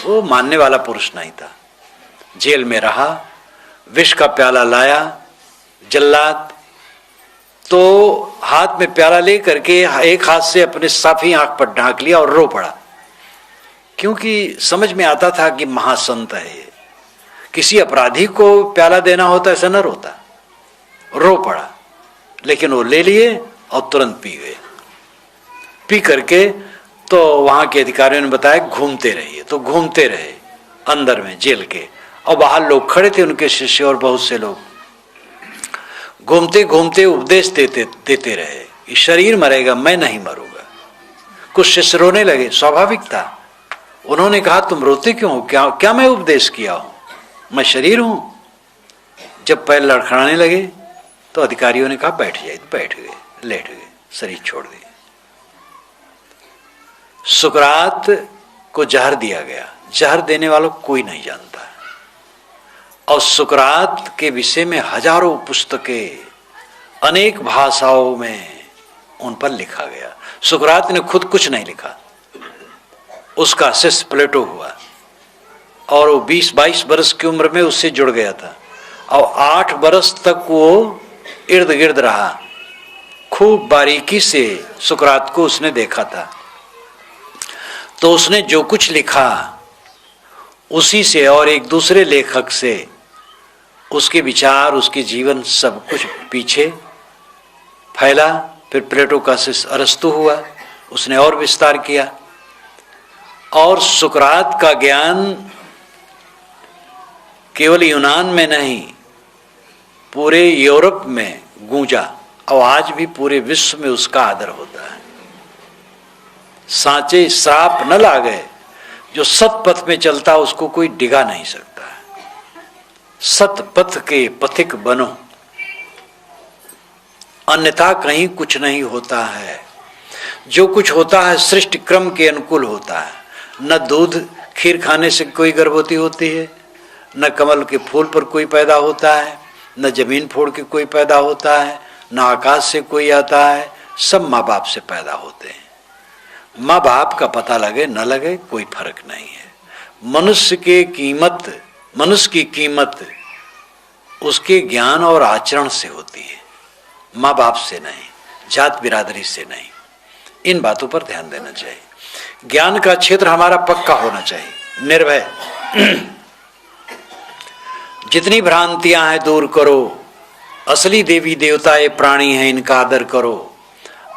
वो मानने वाला पुरुष नहीं था, जेल में रहा। विष का प्याला लाया जल्लाद, तो हाथ में प्याला लेकर के एक हाथ से अपने साफी आंख पर ढांक लिया और रो पड़ा, क्योंकि समझ में आता था कि महासंत है ये। किसी अपराधी को प्याला देना होता ऐसा न रोता, रो पड़ा। लेकिन वो ले लिए और तुरंत पी गए। पी करके तो वहां के अधिकारियों ने बताया घूमते रहिए, तो घूमते रहे अंदर में जेल के, और बाहर लोग खड़े थे, उनके शिष्य और बहुत से लोग। घूमते घूमते उपदेश देते रहे, ये शरीर मरेगा, मैं नहीं मरूंगा। कुछ शिष्य रोने लगे, स्वाभाविक था। उन्होंने कहा तुम रोते क्यों हो, क्या मैं उपदेश किया हूं, मैं शरीर हूं। जब पैर लड़खड़ाने लगे तो अधिकारियों ने कहा बैठ जाइए, बैठ गए, लेट गए, शरीर छोड़ दिए। सुकरात को जहर दिया गया, जहर देने वालों कोई नहीं जानता। और सुकरात के विषय में हजारों पुस्तकें अनेक भाषाओं में उन पर लिखा गया। सुकरात ने खुद कुछ नहीं लिखा, उसका शिष्य प्लेटो हुआ, और वो 20-22 वर्ष की उम्र में उससे जुड़ गया था, और 8 वर्ष तक वो इर्द गिर्द रहा। खूब बारीकी से सुकरात को उसने देखा था। तो उसने जो कुछ लिखा उसी से और एक दूसरे लेखक से उसके विचार, उसके जीवन सब कुछ पीछे फैला। फिर प्लेटो का शिष्य अरस्तु हुआ, उसने और विस्तार किया। और सुकरात का ज्ञान केवल यूनान में नहीं, पूरे यूरोप में गूंजा, और आज भी पूरे विश्व में उसका आदर होता है। सांचे श्राप न लागे, जो सत पथ में चलता उसको कोई डिगा नहीं सकता। सत पथ के पथिक बनो, अन्यथा कहीं कुछ नहीं होता है। जो कुछ होता है सृष्टि क्रम के अनुकूल होता है। न दूध खीर खाने से कोई गर्भवती होती है, न कमल के फूल पर कोई पैदा होता है, न जमीन फोड़ के कोई पैदा होता है, न आकाश से कोई आता है। सब माँ बाप से पैदा होते हैं। माँ बाप का पता लगे न लगे कोई फर्क नहीं है। मनुष्य की कीमत उसके ज्ञान और आचरण से होती है, माँ बाप से नहीं, जात बिरादरी से नहीं। इन बातों पर ध्यान देना चाहिए। ज्ञान का क्षेत्र हमारा पक्का होना चाहिए, निर्भय। जितनी भ्रांतियां हैं दूर करो। असली देवी देवता ये प्राणी हैं, इनका आदर करो।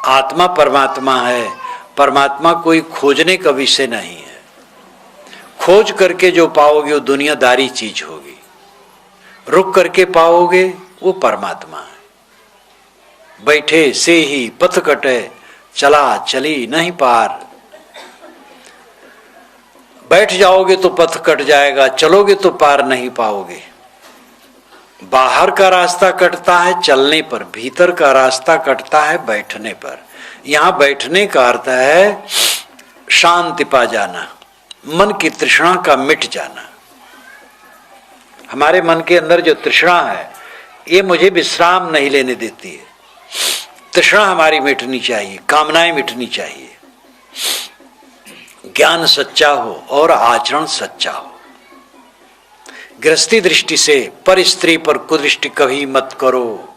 आत्मा परमात्मा है, परमात्मा कोई खोजने का विषय नहीं है। खोज करके जो पाओगे वो दुनियादारी चीज होगी, रुक करके पाओगे वो परमात्मा है। बैठे से ही पथ कटे, चला चली नहीं पार। बैठ जाओगे तो पथ कट जाएगा, चलोगे तो पार नहीं पाओगे। बाहर का रास्ता कटता है चलने पर, भीतर का रास्ता कटता है बैठने पर। यहां बैठने का अर्थ है शांति पा जाना, मन की तृष्णा का मिट जाना। हमारे मन के अंदर जो तृष्णा है ये मुझे विश्राम नहीं लेने देती है। तृष्णा हमारी मिटनी चाहिए, कामनाएं मिटनी चाहिए। ज्ञान सच्चा हो और आचरण सच्चा हो। गृहस्थी दृष्टि से पर स्त्री पर कुदृष्टि कभी मत करो।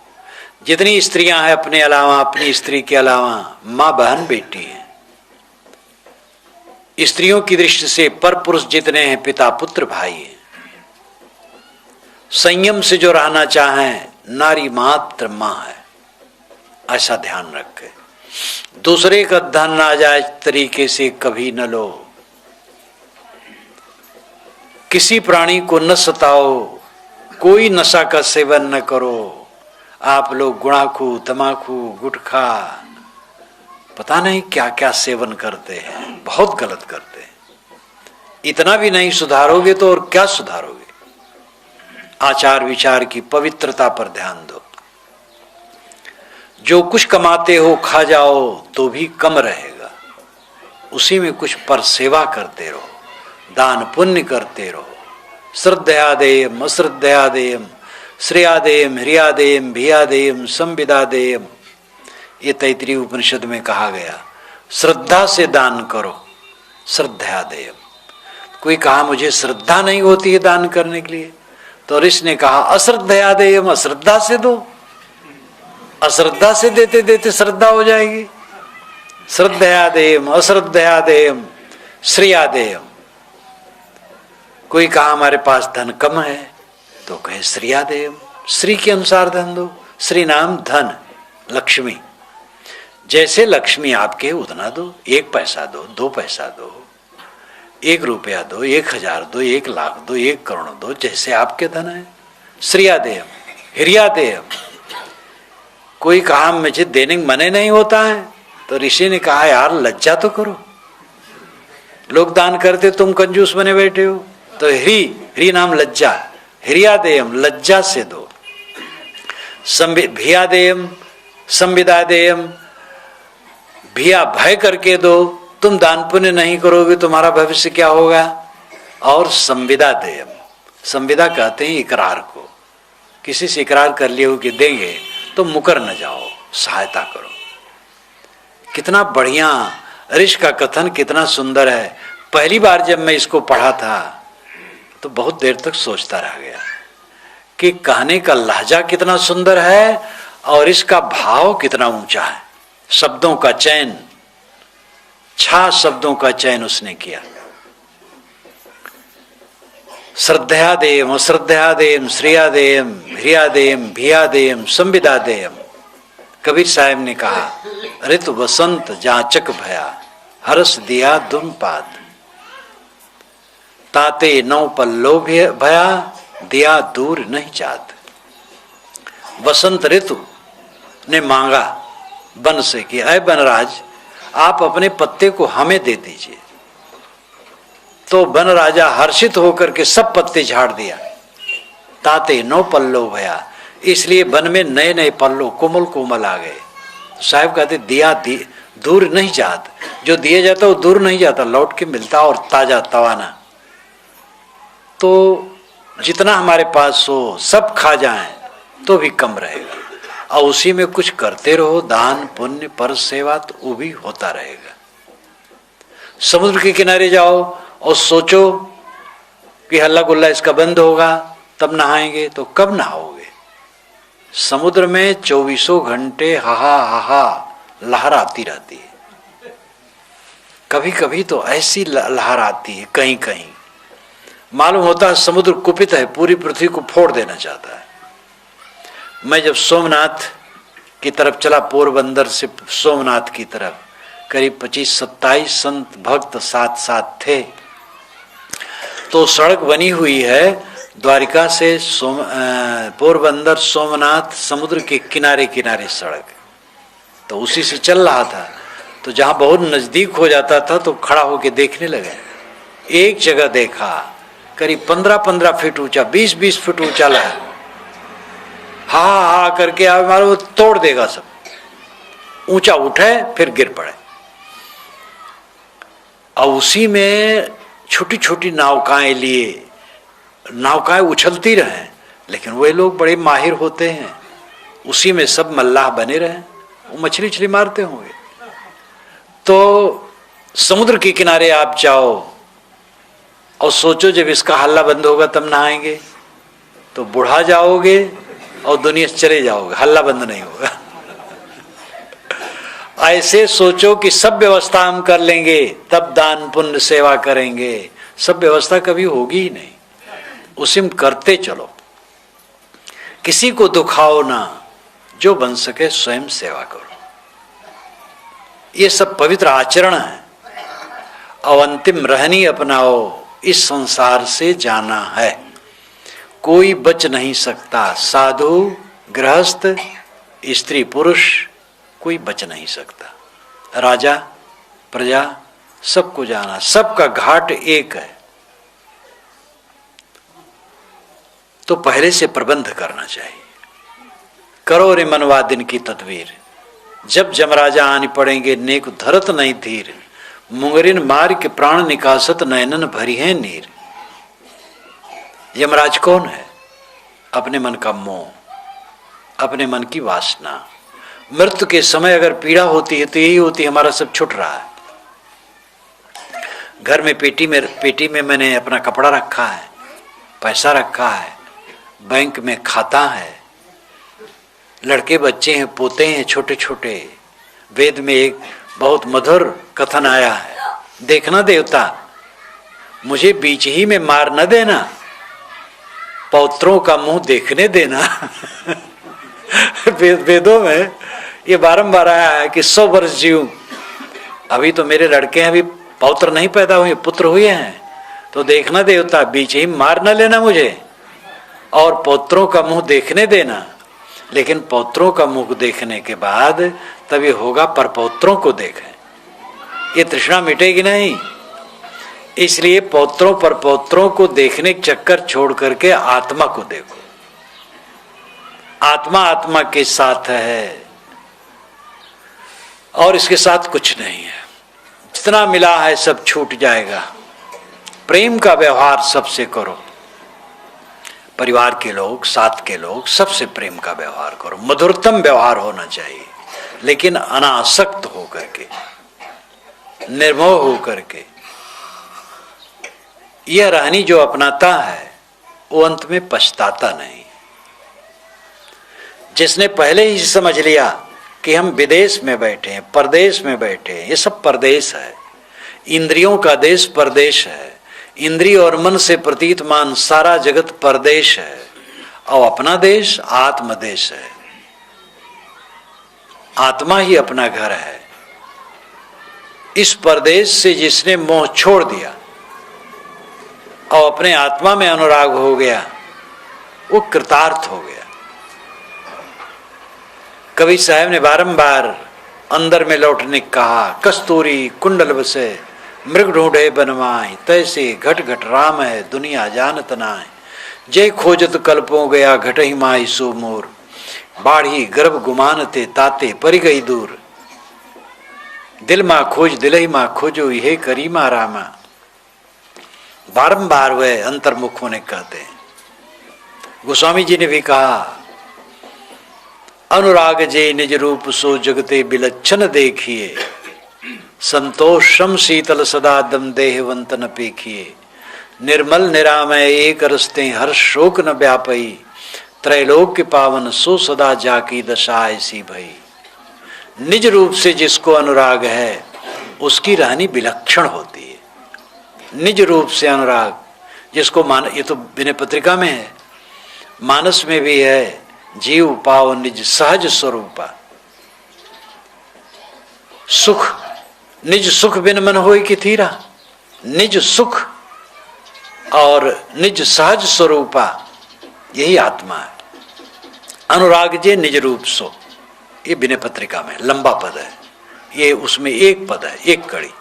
जितनी स्त्रियां हैं अपने अलावा, अपनी स्त्री के अलावा मां बहन बेटी है। स्त्रियों की दृष्टि से पर पुरुष जितने हैं पिता पुत्र भाई है। संयम से जो रहना चाहें नारी मात्र मां है, ऐसा ध्यान रखें। दूसरे का धन नाजायज तरीके से कभी न लो। किसी प्राणी को न सताओ, कोई नशा का सेवन न करो। आप लोग गुड़ाखू, तमाकू, गुटखा, पता नहीं क्या क्या सेवन करते हैं, बहुत गलत करते हैं। इतना भी नहीं सुधारोगे तो और क्या सुधारोगे। आचार विचार की पवित्रता पर ध्यान दो। जो कुछ कमाते हो खा जाओ तो भी कम रहेगा, उसी में कुछ पर सेवा करते रहो, दान पुण्य करते रहो। श्रद्धयादेयम अश्रद्धयादेयम श्रेयादेयम ह्रियादेयम भियादेयम संविदादेयम, ये तैत्तिरीय उपनिषद में कहा गया। श्रद्धा से दान करो, श्रद्धयादेयम। कोई कहा मुझे श्रद्धा नहीं होती है दान करने के लिए, तो ऋषि ने कहा अश्रद्धयादेयम, अश्रद्धा से दो। अश्रद्धा से देते देते श्रद्धा हो जाएगी। श्रद्धयादेयम अश्रद्धयादेयम श्रेयादेयम। कोई कहा हमारे पास धन कम है, तो कहे श्रेयादेयम, श्री के अनुसार धन दो। श्री नाम धन, लक्ष्मी। जैसे लक्ष्मी आपके उतना दो, 1 पैसा दो, 2 पैसा दो, 1 रुपया दो, 1000 दो, 1 लाख दो, 1 करोड़ दो, जैसे आपके धन है। श्रेयादेयम ह्रियादेयम। कोई कहा मुझे देने मने नहीं होता है, तो ऋषि ने कहा यार लज्जा तो करो, लोग दान करते तुम कंजूस बने बैठे हो। तो ह्री नाम लज्जा, ह्रियादेयम लज्जा से दो। भियादेयम संविदादेयम, भिया भय करके दो, तुम दान पुण्य नहीं करोगे तुम्हारा भविष्य क्या होगा। और संविदादेयम, संविदा कहते हैं इकरार को। किसी से इकरार कर लिए हो कि देंगे तो मुकर न जाओ, सहायता करो। कितना बढ़िया ऋषि का कथन, कितना सुंदर है। पहली बार जब मैं इसको पढ़ा था तो बहुत देर तक सोचता रह गया कि कहने का लहजा कितना सुंदर है और इसका भाव कितना ऊंचा है। शब्दों का चयन, 6 शब्दों का चयन उसने किया। श्रद्धयादेयम अश्रद्धयादेयम श्रेयादेयम ह्रियादेयम भियादेयम संविदादेयम। कबीर साहब ने कहा ऋतु वसंत जाचक भया, हर्ष दिया दुमपात, ताते नौ पल्लो भया, दिया दूर नहीं जात। वसंत ऋतु ने मांगा वन से कि अय वनराज आप अपने पत्ते को हमें दे दीजिए। तो वन राजा हर्षित होकर के सब पत्ते झाड़ दिया। ताते 9 पल्लो भया, इसलिए वन में नए नए पल्लो कोमल कोमल आ गए। साहब कहते दिया दूर नहीं जात, जो दिया जाता वो दूर नहीं जाता, लौट के मिलता और ताजा तवाना। तो जितना हमारे पास हो सब खा जाएं तो भी कम रहेगा, और उसी में कुछ करते रहो, दान पुण्य पर सेवा, तो वो भी होता रहेगा। समुद्र के किनारे जाओ और सोचो कि हल्ला गुल्ला इसका बंद होगा तब नहाएंगे, तो कब नहाओगे। समुद्र में 24 घंटे हाहा हाहा लहर आती रहती है। कभी कभी तो ऐसी लहर आती है कहीं कहीं, मालूम होता है समुद्र कुपित है, पूरी पृथ्वी को फोड़ देना चाहता है। मैं जब सोमनाथ की तरफ चला, पोरबंदर से सोमनाथ की तरफ, करीब 25-27 संत भक्त साथ साथ थे। तो सड़क बनी हुई है द्वारिका से पोरबंदर सोमनाथ, समुद्र के किनारे किनारे सड़क, तो उसी से चल रहा था। तो जहाँ बहुत नजदीक हो जाता था तो खड़ा होके देखने लगे। एक जगह देखा करीब 15-15 फीट ऊंचा, 20-20 फीट ऊंचा लहर, हा हा करके हमारे वो तोड़ देगा सब। ऊंचा उठे फिर गिर पड़े, और उसी में छोटी छोटी नौकाएं लिए नौकाएं उछलती रहें, लेकिन वे लोग बड़े माहिर होते हैं, उसी में सब मल्लाह बने रहें, वो मछली उछली मारते होंगे। तो समुद्र के किनारे आप जाओ और सोचो जब इसका हल्ला बंद होगा तब नहाएंगे, तो बुढ़ा जाओगे और दुनिया से चले जाओगे, हल्ला बंद नहीं होगा। ऐसे सोचो कि सब व्यवस्था हम कर लेंगे तब दान पुण्य सेवा करेंगे, सब व्यवस्था कभी होगी ही नहीं। उसी में करते चलो, किसी को दुखाओ ना, जो बन सके स्वयं सेवा करो। ये सब पवित्र आचरण है। और अंतिम रहनी अपनाओ, इस संसार से जाना है, कोई बच नहीं सकता। साधु गृहस्थ स्त्री पुरुष कोई बच नहीं सकता, राजा प्रजा सबको जाना, सबका घाट एक है। तो पहले से प्रबंध करना चाहिए। करो रे मनवा दिन की तदवीर, जब जमराजा आने पड़ेंगे नेक धरत नहीं धीर। मुंगरिन मार के प्राण निकासत नयनन भरी है नीर। यमराज कौन है? अपने मन का मोह, अपने मन की वासना। मृत्यु के समय अगर पीड़ा होती है तो यही होती है, हमारा सब छूट रहा है। घर में पेटी में मैंने अपना कपड़ा रखा है, पैसा रखा है, बैंक में खाता है, लड़के बच्चे हैं, पोते हैं छोटे छोटे। वेद में एक बहुत मधुर कथन आया है, देखना देवता मुझे बीच ही में मार न देना, पौत्रों का मुंह देखने देना। वेदों में ये बारंबार आया है कि 100 वर्ष जीऊं। अभी तो मेरे लड़के हैं, अभी पौत्र नहीं पैदा हुए, पुत्र हुए हैं, तो देखना देवता बीच ही मार न लेना मुझे और पौत्रों का मुंह देखने देना। लेकिन पौत्रों का मुंह देखने के बाद तभी होगा पर पौत्रों को देखें, ये तृष्णा मिटेगी नहीं। इसलिए पौत्रों पर पौत्रों को देखने के चक्कर छोड़ करके आत्मा को देखो। आत्मा आत्मा के साथ है और इसके साथ कुछ नहीं है। जितना मिला है सब छूट जाएगा। प्रेम का व्यवहार सबसे करो, परिवार के लोग, साथ के लोग, सबसे प्रेम का व्यवहार करो। मधुरतम व्यवहार होना चाहिए, लेकिन अनासक्त होकर के, निर्मोह होकर के। यह रहनी जो अपनाता है वो अंत में पछताता नहीं। जिसने पहले ही समझ लिया कि हम विदेश में बैठे हैं, परदेश में बैठे हैं, ये सब परदेश है, इंद्रियों का देश परदेश है, इंद्रिय और मन से प्रतीतमान सारा जगत परदेश है, और अपना देश आत्मदेश है। आत्मा ही अपना घर है। इस परदेश से जिसने मोह छोड़ दिया और अपने आत्मा में अनुराग हो गया, वो कृतार्थ हो गया। कवि साहब ने बारंबार अंदर में लौटने कहा, कस्तूरी कुंडल बसे मृग ढूंढे बनवाए, तैसे घट घट राम है दुनिया जानत नाय। जय खोजत कल्पों गया घट ही माई सो मोर, बाढ़ी गर्भ गुमानते ताते परि गई दूर। दिल माँ खोज दिल ही माँ खोजो ये करी माँ रामा। बारंबार वह अंतर्मुख होने कहते हैं। गोस्वामी जी ने भी कहा, अनुराग जे निज रूप सो जगते बिलच्छन देखिए, संतोषम शीतल सदा दम देहवंत न पेखिए। निर्मल निरामय एक रस्ते हर शोक न व्यापई, त्रैलोक्य पावन सो सदा जाकी दशा ऐसी भई। निज रूप से जिसको अनुराग है उसकी रहनी विलक्षण होती है। निज रूप से अनुराग जिसको मान, ये तो विनय पत्रिका में है, मानस में भी है, जीव पाओ निज सहज स्वरूपा। सुख निज सुख बिन मन होय कि थीरा। निज सुख और निज सहज स्वरूपा यही आत्मा है। अनुराग जे निज रूप सो, ये विनय पत्रिका में लंबा पद है, ये उसमें एक पद है, एक कड़ी।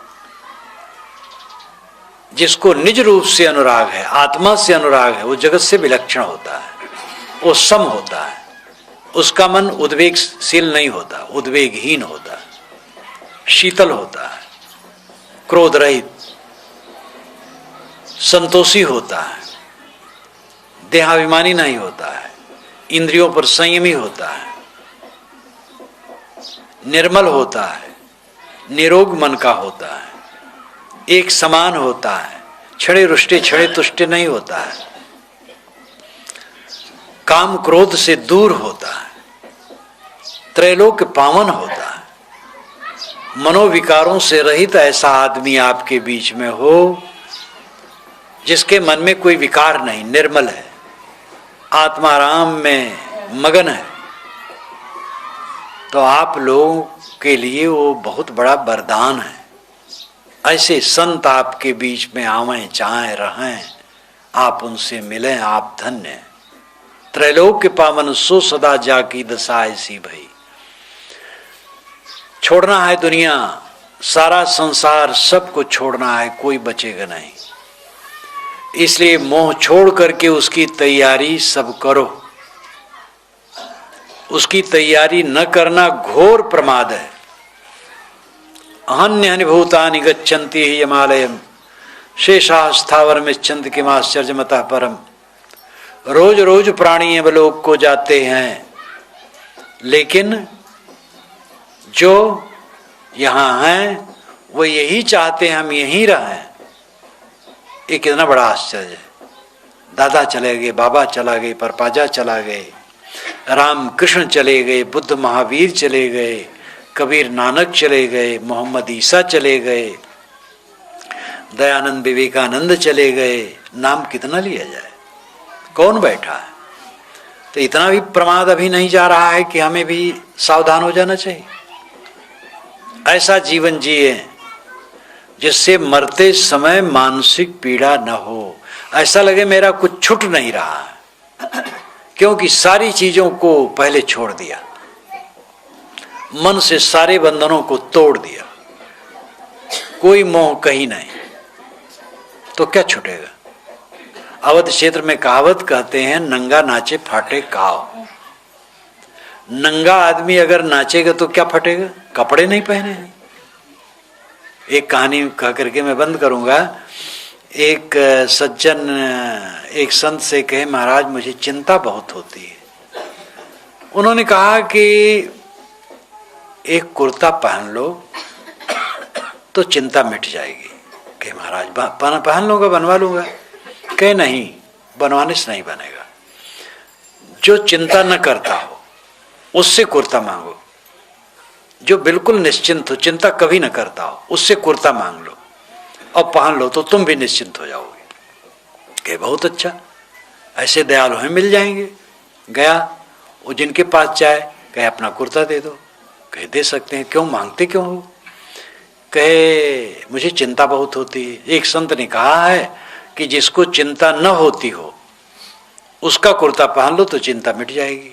जिसको निज रूप से अनुराग है, आत्मा से अनुराग है, वो जगत से विलक्षण होता है, वो सम होता है, उसका मन उद्वेगशील नहीं होता, उद्वेगहीन होता है, शीतल होता है, क्रोध रहित, संतोषी होता है, देहाभिमानी नहीं होता है, इंद्रियों पर संयमी होता है, निर्मल होता है, निरोग मन का होता है, एक समान होता है, छड़े रुष्टे छड़े तुष्टे नहीं होता है, काम क्रोध से दूर होता है, त्रैलोक पावन होता है, मनोविकारों से रहित ऐसा आदमी आपके बीच में हो जिसके मन में कोई विकार नहीं, निर्मल है, आत्माराम में मगन है, तो आप लोगों के लिए वो बहुत बड़ा वरदान है। ऐसे संत आपके बीच में आवें, चाहें, रहें, आप उनसे मिलें, आप धन्य हैं। त्रैलोक के पावन सो सदा जाकी दशा ऐसी भई। छोड़ना है दुनिया, सारा संसार, सबको छोड़ना है, कोई बचेगा नहीं। इसलिए मोह छोड़ करके उसकी तैयारी सब करो। उसकी तैयारी न करना घोर प्रमाद है। अहन्य भूतानि गच्छन्ति यमालयम शेषा स्थावर में चंद के माश्चर्यमतः परम। रोज रोज प्राणी अवलोक को जाते हैं, लेकिन जो यहाँ हैं वो यही चाहते हैं हम यहीं रहें। ये कितना बड़ा आश्चर्य है। दादा चले गए, बाबा चला गए, परपाजा चला गए, राम कृष्ण चले गए, बुद्ध महावीर चले गए, कबीर नानक चले गए, मोहम्मद ईसा चले गए, दयानंद विवेकानंद चले गए। नाम कितना लिया जाए, कौन बैठा है? तो इतना भी प्रमाद अभी नहीं जा रहा है कि हमें भी सावधान हो जाना चाहिए। ऐसा जीवन जिए जिससे मरते समय मानसिक पीड़ा न हो, ऐसा लगे मेरा कुछ छूट नहीं रहा है, क्योंकि सारी चीजों को पहले छोड़ दिया, मन से सारे बंधनों को तोड़ दिया, कोई मोह कहीं नहीं, तो क्या छूटेगा? अवध क्षेत्र में कहावत कहते हैं, नंगा नाचे फाटे काव। नंगा आदमी अगर नाचेगा तो क्या फटेगा? कपड़े नहीं पहने हैं। एक कहानी कह करके मैं बंद करूंगा। एक सज्जन एक संत से कहे, महाराज मुझे चिंता बहुत होती है। उन्होंने कहा कि एक कुर्ता पहन लो तो चिंता मिट जाएगी। कहे महाराज पहन लूंगा, बनवा लूंगा। कहे नहीं, बनवाने से नहीं बनेगा। जो चिंता न करता हो उससे कुर्ता मांगो, जो बिल्कुल निश्चिंत हो, चिंता कभी न करता हो, उससे कुर्ता मांग लो और पहन लो तो तुम भी निश्चिंत हो जाओगे। कहे बहुत अच्छा, ऐसे दयालु हैं मिल जाएंगे। गया, वो जिनके पास जाए, कहे अपना कुर्ता दे दो। कहे दे सकते हैं, क्यों मांगते क्यों हो? कहे मुझे चिंता बहुत होती है। एक संत ने कहा है कि जिसको चिंता न होती हो उसका कुर्ता पहन लो तो चिंता मिट जाएगी।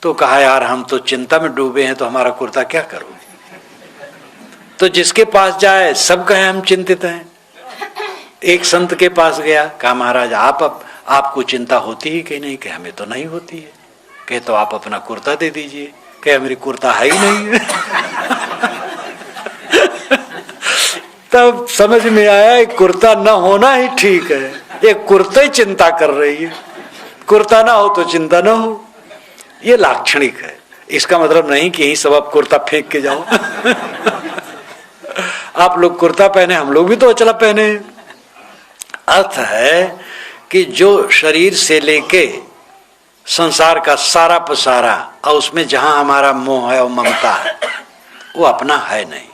तो कहा यार हम तो चिंता में डूबे हैं, तो हमारा कुर्ता क्या करूं? तो जिसके पास जाए सब कहे हम चिंतित हैं। एक संत के पास गया, कहा महाराज आपको चिंता होती ही कि नहीं? कहे हमें तो नहीं होती है। कहे तो आप अपना कुर्ता दे दीजिए। कहे मेरी कुर्ता है ही नहीं है। तब समझ में आया कुर्ता न होना ही ठीक है। ये कुर्ता ही चिंता कर रही है, कुर्ता ना हो तो चिंता ना हो। ये लाक्षणिक है। इसका मतलब नहीं कि यही सब आप कुर्ता फेंक के जाओ। आप लोग कुर्ता पहने, हम लोग भी तो अचला पहने। अर्थ है कि जो शरीर से लेके संसार का सारा पसारा और उसमें जहां हमारा मोह है और ममता है, वो अपना है नहीं,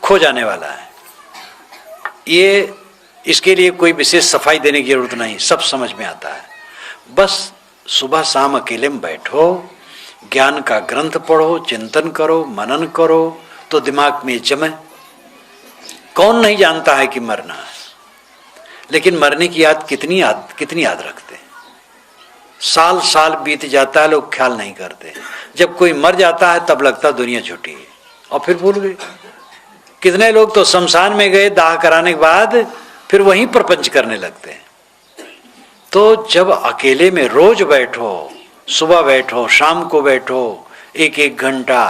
खो जाने वाला है। ये इसके लिए कोई विशेष सफाई देने की जरूरत नहीं, सब समझ में आता है। बस सुबह शाम अकेले में बैठो, ज्ञान का ग्रंथ पढ़ो, चिंतन करो, मनन करो, तो दिमाग में जमे। कौन नहीं जानता है कि मरना है, लेकिन मरने की याद कितनी याद रखते हैं। साल साल बीत जाता है, लोग ख्याल नहीं करते। जब कोई मर जाता है तब लगता दुनिया छूटी है और फिर भूल गए। कितने लोग तो शमशान में गए, दाह कराने के बाद फिर वहीं प्रपंच करने लगते हैं। तो जब अकेले में रोज बैठो, सुबह बैठो, शाम को बैठो, एक एक घंटा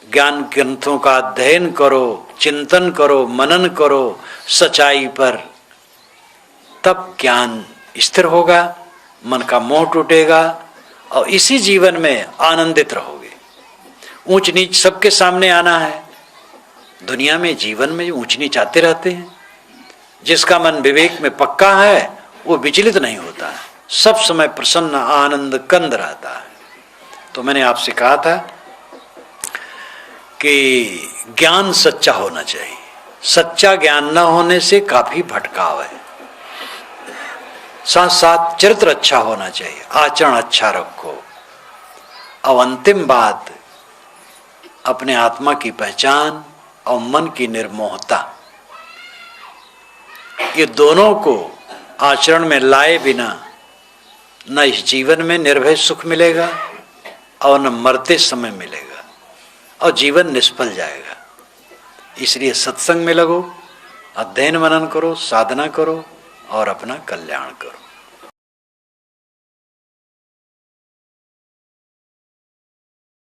ज्ञान ग्रंथों का अध्ययन करो, चिंतन करो, मनन करो सच्चाई पर, तब ज्ञान स्थिर होगा मन का मोह टूटेगा और इसी जीवन में आनंदित रहोगे। ऊंच नीच सबके सामने आना है, दुनिया में जीवन में ऊंच नीच आते रहते हैं। जिसका मन विवेक में पक्का है वो विचलित नहीं होता है, सब समय प्रसन्न आनंद कंद रहता है। तो मैंने आपसे कहा था कि ज्ञान सच्चा होना चाहिए, सच्चा ज्ञान न होने से काफी भटकाव है। साथ साथ चरित्र अच्छा होना चाहिए, आचरण अच्छा रखो। अब अंतिम बात, अपने आत्मा की पहचान और मन की निर्मोहता, ये दोनों को आचरण में लाए बिना न इस जीवन में निर्भय सुख मिलेगा और न मरते समय मिलेगा, और जीवन निष्फल जाएगा। इसलिए सत्संग में लगो, अध्ययन मनन करो, साधना करो और अपना कल्याण करो।